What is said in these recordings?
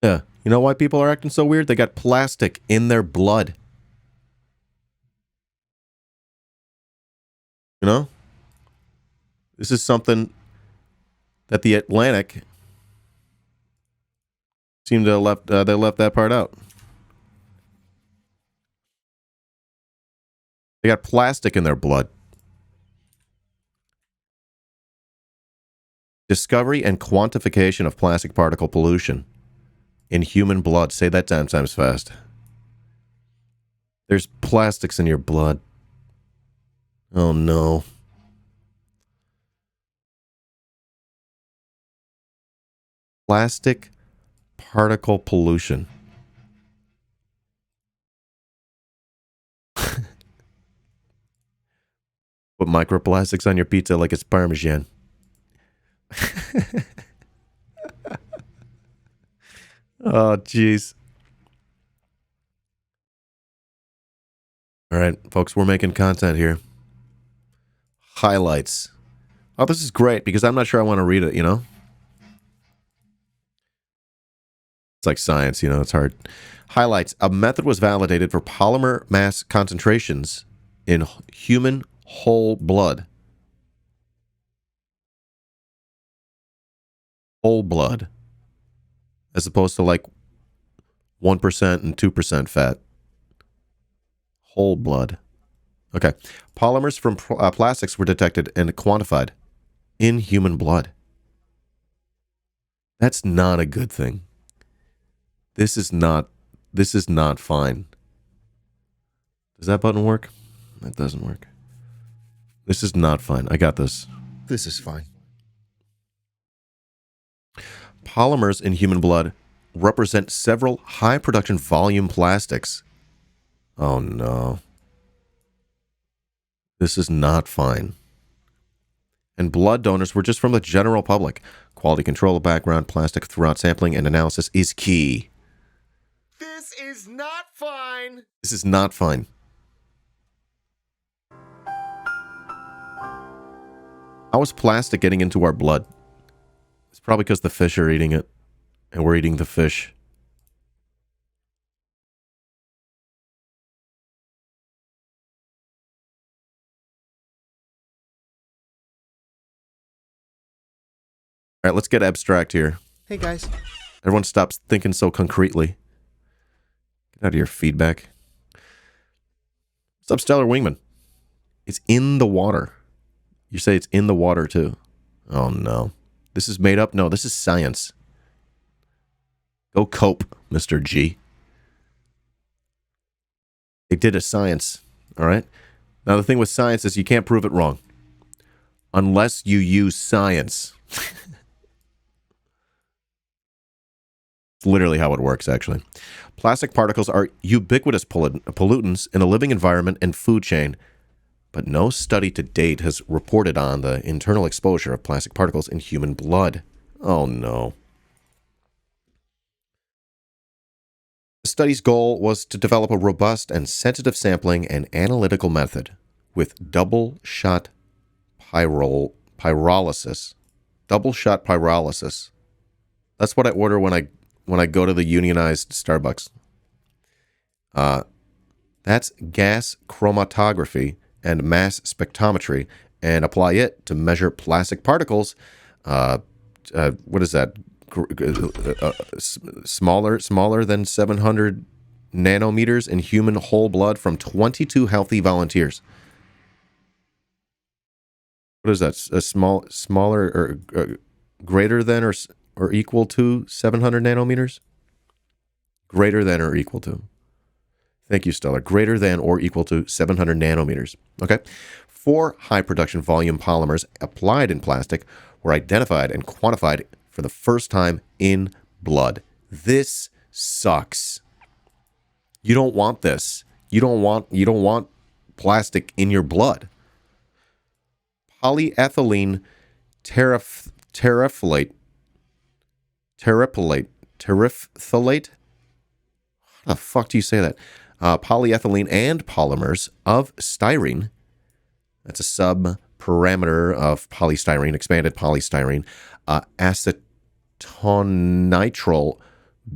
Yeah. You know why people are acting so weird? They got plastic in their blood. You know? This is something that the Atlantic seemed to have left. They left that part out. They got plastic in their blood. Discovery and quantification of plastic particle pollution in human blood. Say that 10 times fast. There's plastics in your blood. Oh no. Plastic particle pollution. Put microplastics on your pizza like it's Parmesan. Oh, jeez. All right, folks, we're making content here. Highlights. Oh, this is great because I'm not sure I want to read it, you know? It's like science, you know, it's hard. Highlights. A method was validated for polymer mass concentrations in human whole blood. Whole blood. As opposed to like 1% and 2% fat. Whole blood. Okay. Polymers from plastics were detected and quantified in human blood. That's not a good thing. This is not fine. Does that button work? That doesn't work. This is not fine. I got this. This is fine. Polymers in human blood represent several high production volume plastics. Oh no. This is not fine. And blood donors were just from the general public. Quality control of background plastic throughout sampling and analysis is key. This is not fine. This is not fine. How is plastic getting into our blood? It's probably because the fish are eating it, and we're eating the fish. All right, let's get abstract here. Hey, guys. Everyone stops thinking so concretely. Get out of your feedback. What's up, Stellar Wingman? It's in the water. You say it's in the water, too. Oh, no. This is made up? No, this is science. Go cope, Mr. G. They did a science, all right? Now, the thing with science is you can't prove it wrong. Unless you use science. It's literally how it works, actually. Plastic particles are ubiquitous pollutants in a living environment and food chain, but no study to date has reported on the internal exposure of plastic particles in human blood. Oh, no. The study's goal was to develop a robust and sensitive sampling and analytical method with double-shot pyrolysis. Double-shot pyrolysis. That's what I order when I go to the unionized Starbucks. That's gas chromatography and mass spectrometry, and apply it to measure plastic particles. What is that? Smaller than 700 nanometers in human whole blood from 22 healthy volunteers. What is that? Smaller or greater than or equal to 700 nanometers? Greater than or equal to. Thank you, Stellar. Greater than or equal to 700 nanometers. Okay. 4 high production volume polymers applied in plastic were identified and quantified for the first time in blood. This sucks. You don't want this. You don't want plastic in your blood. Polyethylene terephthalate. How the fuck do you say that? Polyethylene and polymers of styrene. That's a sub-parameter of polystyrene, expanded polystyrene. Acetonitrile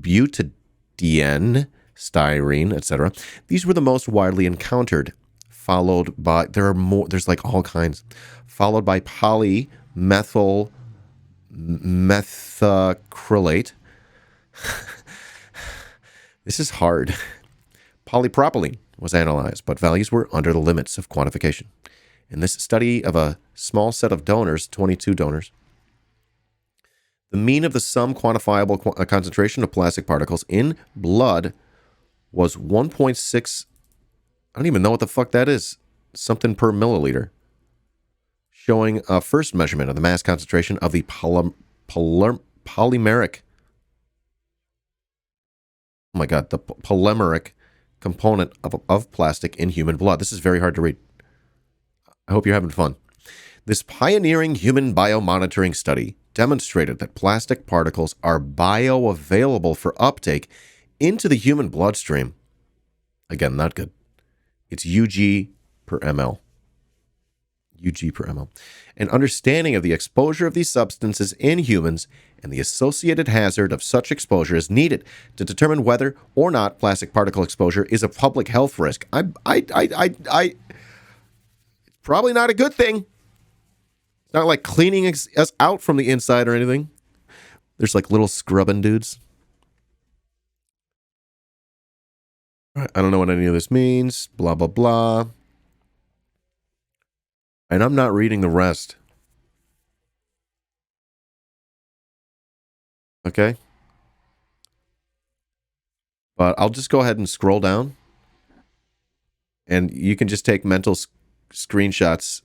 butadiene, styrene, etc. These were the most widely encountered, followed by, there's like all kinds, followed by polymethyl methacrylate. This is hard. Polypropylene was analyzed, but values were under the limits of quantification. In this study of a small set of donors, 22 donors, the mean of the sum quantifiable concentration of plastic particles in blood was 1.6. I don't even know what the fuck that is. Something per milliliter. Showing a first measurement of the mass concentration of the polymeric. Oh my God, the polymeric component of plastic in human blood. This is very hard to read. I hope you're having fun. This pioneering human biomonitoring study demonstrated that plastic particles are bioavailable for uptake into the human bloodstream. Again, not good. It's UG per ml. UG per ml. An understanding of the exposure of these substances in humans and the associated hazard of such exposure is needed to determine whether or not plastic particle exposure is a public health risk. It's probably not a good thing. It's not like cleaning us out from the inside or anything. There's like little scrubbing dudes. I don't know what any of this means. Blah, blah, blah. And I'm not reading the rest. Okay? But I'll just go ahead and scroll down. And you can just take mental screenshots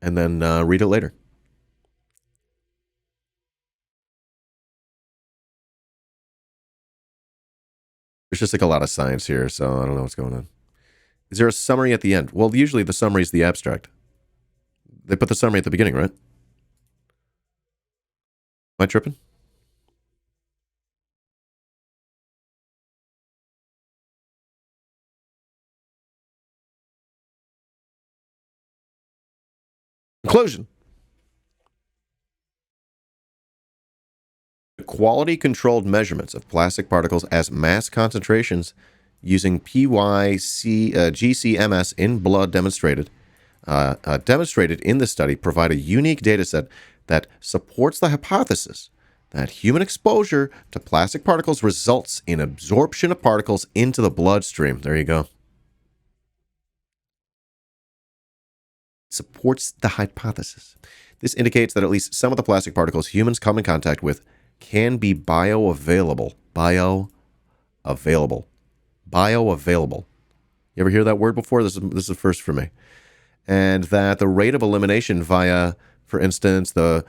and then read it later. There's just like a lot of science here, so I don't know what's going on. Is there a summary at the end? Well, usually the summary is the abstract. They put the summary at the beginning, right? Am I tripping? Conclusion. Quality-controlled measurements of plastic particles as mass concentrations using GCMS in blood demonstrated in the study provide a unique data set that supports the hypothesis that human exposure to plastic particles results in absorption of particles into the bloodstream. There you go. Supports the hypothesis. This indicates that at least some of the plastic particles humans come in contact with can be bioavailable. Bioavailable. You ever hear that word before? This is a first for me. And that the rate of elimination via, for instance, the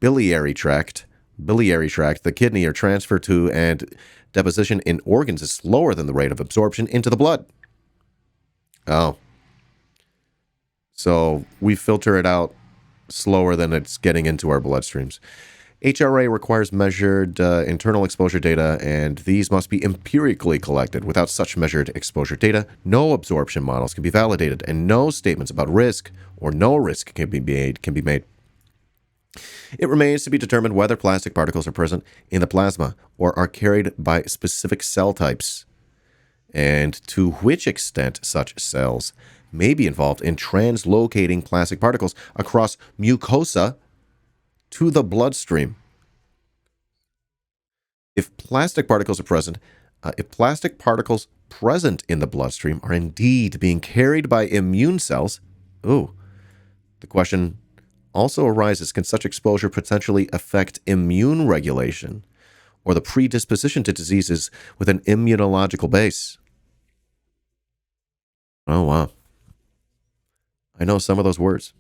biliary tract, the kidney, are transferred to and deposition in organs is slower than the rate of absorption into the blood. Oh. So we filter it out slower than it's getting into our bloodstreams. HRA requires measured internal exposure data, and these must be empirically collected. Without such measured exposure data, no absorption models can be validated, and no statements about risk or no risk can be made. It remains to be determined whether plastic particles are present in the plasma or are carried by specific cell types, and to which extent such cells may be involved in translocating plastic particles across mucosa to the bloodstream. If plastic particles present in the bloodstream are indeed being carried by immune cells, the question also arises, can such exposure potentially affect immune regulation or the predisposition to diseases with an immunological base? Oh, wow. I know some of those words.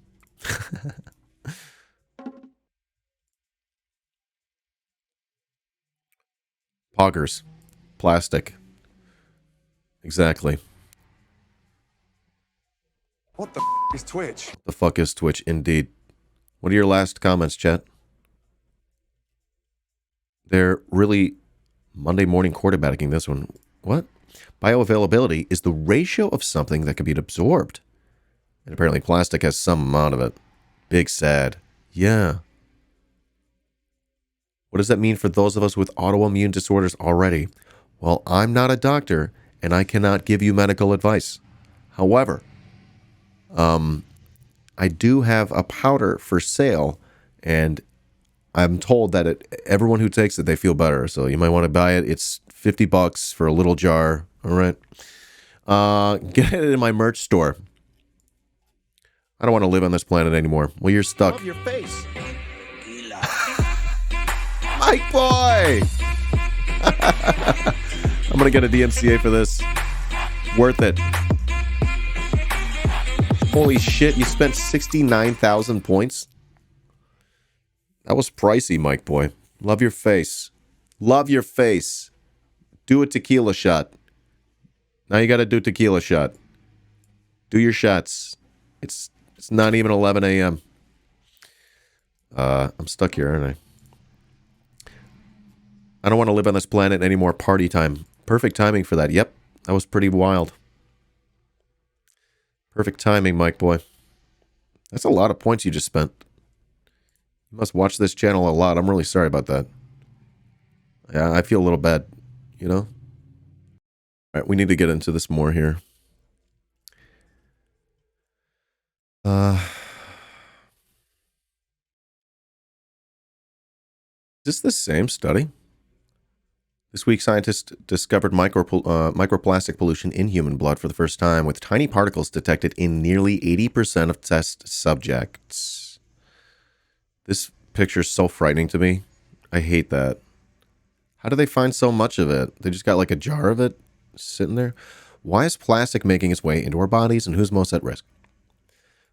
Poggers. Plastic. Exactly. What the is Twitch? The fuck is Twitch, indeed. What are your last comments, chat? They're really Monday morning quarterbacking this one. What? Bioavailability is the ratio of something that can be absorbed. And apparently plastic has some amount of it. Big sad. Yeah. What does that mean for those of us with autoimmune disorders already? Well, I'm not a doctor, and I cannot give you medical advice. However, I do have a powder for sale, and I'm told that everyone who takes it, they feel better. So you might want to buy it. It's $50 for a little jar. All right. Get it in my merch store. I don't want to live on this planet anymore. Well, you're stuck. Love your face. Mike boy! I'm going to get a DMCA for this. Worth it. Holy shit, you spent 69,000 points? That was pricey, Mike boy. Love your face. Love your face. Do a tequila shot. Now you got to do tequila shot. Do your shots. It's not even 11 a.m. I'm stuck here, aren't I? I don't want to live on this planet anymore. Party time. Perfect timing for that. Yep, that was pretty wild. Perfect timing, Mike boy. That's a lot of points you just spent. You must watch this channel a lot. I'm really sorry about that. Yeah, I feel a little bad, you know? All right, we need to get into this more here. Is this the same study? This week, scientists discovered microplastic pollution in human blood for the first time, with tiny particles detected in nearly 80% of test subjects. This picture is so frightening to me. I hate that. How do they find so much of it? They just got like a jar of it sitting there? Why is plastic making its way into our bodies, and who's most at risk?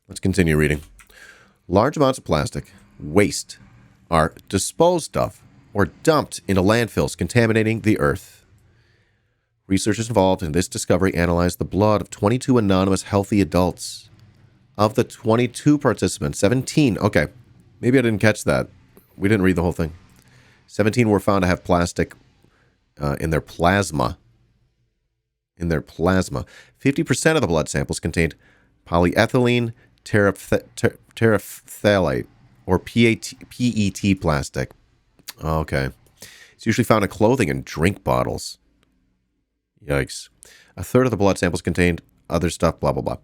Let's continue reading. Large amounts of plastic waste are disposed of or dumped into landfills, contaminating the earth. Researchers involved in this discovery analyzed the blood of 22 anonymous healthy adults. Of the 22 participants, 17, okay, maybe I didn't catch that. We didn't read the whole thing. 17 were found to have plastic in their plasma. 50% of the blood samples contained polyethylene terephthalate, or PET plastic. Oh, okay. It's usually found in clothing and drink bottles. Yikes. A third of the blood samples contained other stuff, blah, blah, blah.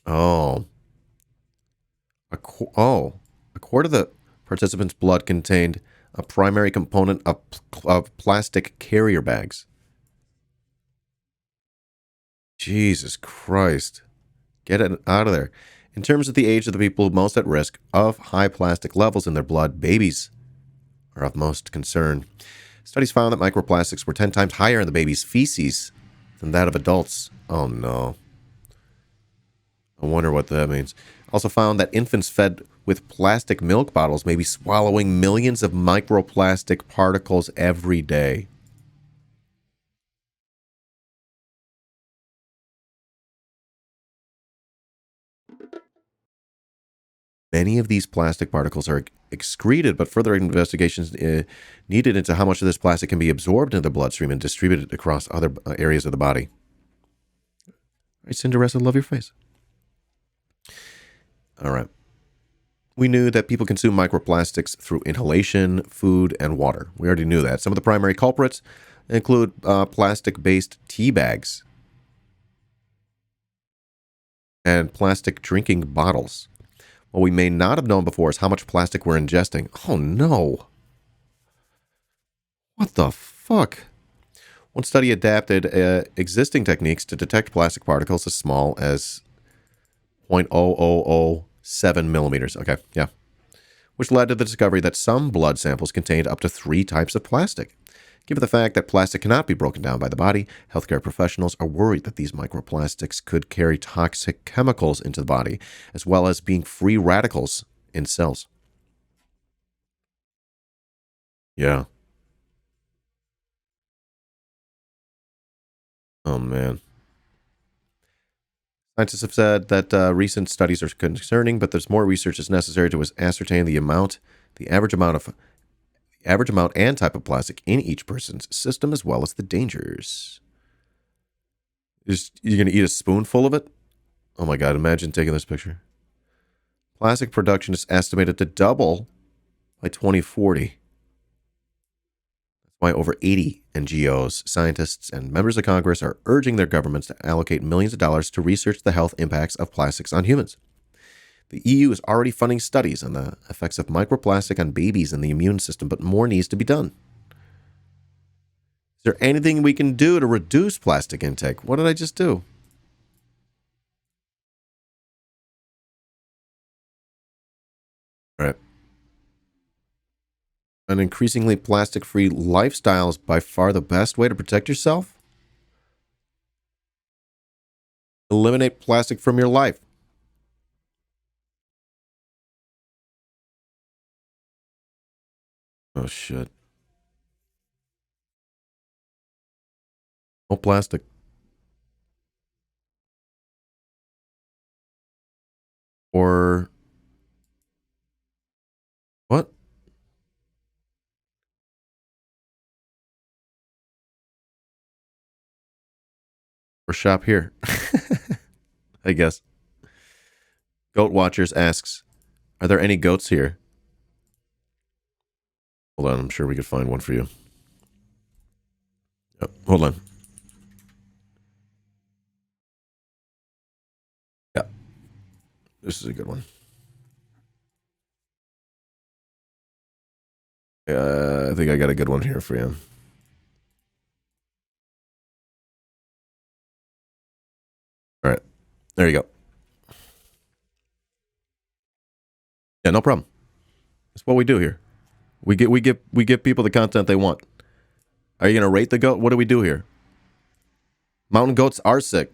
Oh. A quart of the participants' blood contained a primary component of plastic carrier bags. Jesus Christ. Get it out of there. In terms of the age of the people most at risk of high plastic levels in their blood, babies are of most concern. Studies found that microplastics were 10 times higher in the baby's feces than that of adults. Oh no. I wonder what that means. Also found that infants fed with plastic milk bottles may be swallowing millions of microplastic particles every day. Many of these plastic particles are excreted, but further investigations needed into how much of this plastic can be absorbed into the bloodstream and distributed across other areas of the body. All right, Cinderella, love your face. All right. We knew that people consume microplastics through inhalation, food, and water. We already knew that. Some of the primary culprits include plastic-based tea bags and plastic drinking bottles. What we may not have known before is how much plastic we're ingesting. Oh, no. What the fuck? One study adapted existing techniques to detect plastic particles as small as 0.0007 millimeters. Okay, yeah. Which led to the discovery that some blood samples contained up to 3 types of plastic. Given the fact that plastic cannot be broken down by the body, healthcare professionals are worried that these microplastics could carry toxic chemicals into the body, as well as being free radicals in cells. Yeah. Oh, man. Scientists have said that recent studies are concerning, but there's more research is necessary to ascertain the average amount and type of plastic in each person's system, as well as the dangers. You're going to eat a spoonful of it? Oh my God, imagine taking this picture. Plastic production is estimated to double by 2040. That's why over 80 NGOs, scientists, and members of Congress are urging their governments to allocate millions of dollars to research the health impacts of plastics on humans. The EU is already funding studies on the effects of microplastic on babies and the immune system, but more needs to be done. Is there anything we can do to reduce plastic intake? What did I just do? All right. An increasingly plastic-free lifestyle is by far the best way to protect yourself. Eliminate plastic from your life. Oh, shit. No plastic. Or what? Or shop here. I guess. Goat Watchers asks, are there any goats here? Hold on, I'm sure we could find one for you. Oh, hold on. Yeah. This is a good one. I think I got a good one here for you. All right. There you go. Yeah, no problem. That's what we do here. We give people the content they want. Are you gonna rate the goat? What do we do here? Mountain goats are sick.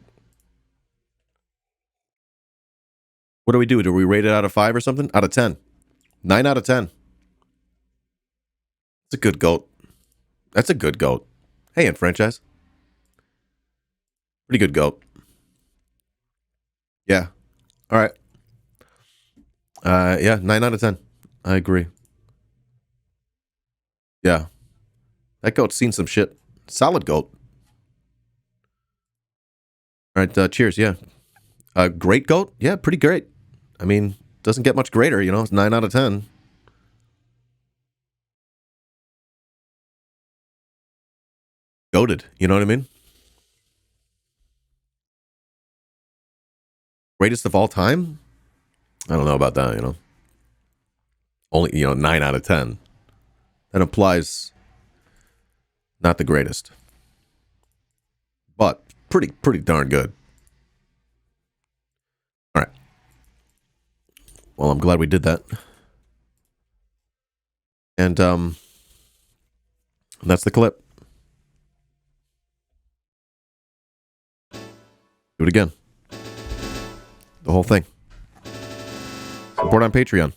What do we do? Do we rate it out of 5 or something? Out of 10? 9 out of 10. It's a good goat. That's a good goat. Hey, in franchise. Pretty good goat. Yeah. All right. Yeah, 9 out of 10. I agree. Yeah. That goat's seen some shit. Solid goat. All right, cheers. Yeah. Great goat? Yeah, pretty great. I mean, doesn't get much greater, you know. It's 9 out of 10. Goated, you know what I mean? Greatest of all time? I don't know about that, you know. Only, 9 out of 10. That implies not the greatest. But pretty darn good. All right. Well, I'm glad we did that. And that's the clip. Do it again. The whole thing. Support on Patreon.